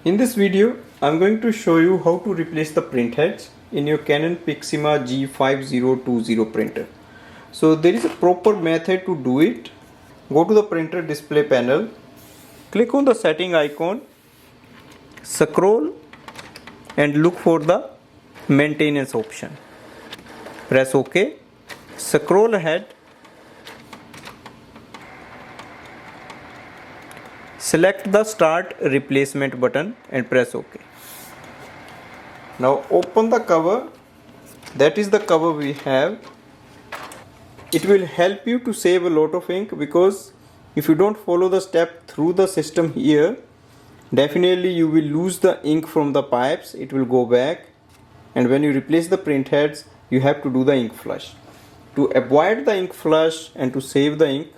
In this video, I'm going to show you how to replace the printheads in your Canon Pixma G5020 printer. So there is a proper method to do it. Go to the printer display panel, click on the setting icon, scroll and look for the maintenance option. Press OK, scroll ahead, select the start replacement button and press OK. Now open the cover. That is the cover we have. It will help you to save a lot of ink, because if you don't follow the step through the system here, definitely you will lose the ink from the pipes. It will go back, and when you replace the printheads, you have to do the ink flush. To avoid the ink flush and to save the ink,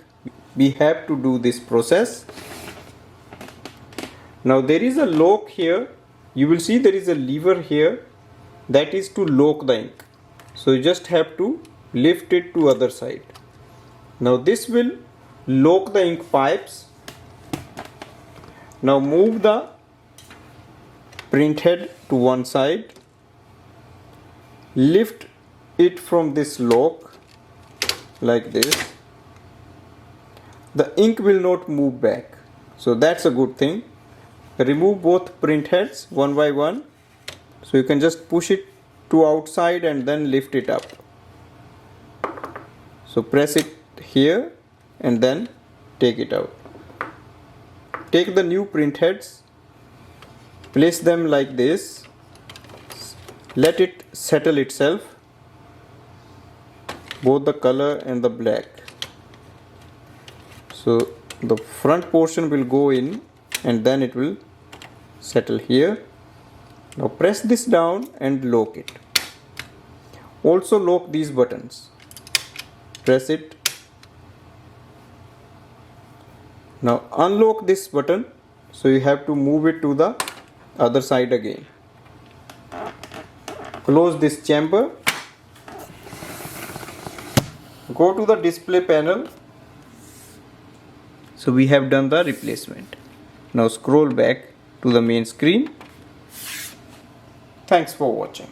we have to do this process. Now there is a lock here. You will see there is a lever here that is to lock the ink. So you just have to lift it to other side. Now this will lock the ink pipes. Now move the printhead to one side. Lift it from this lock like this. The ink will not move back. So that's a good thing. Remove both printheads one by one. So you can just push it to outside and then lift it up. So press it here and then take it out. Take the new printheads, place them like this, let it settle itself, both the color and the black. So the front portion will go in and then it will settle here. Now press this down and lock it. Also lock these buttons. Press it. Now unlock this button, so you have to move it to the other side again. Close this chamber. Go to the display panel. So we have done the replacement. Now scroll back to the main screen. Thanks for watching.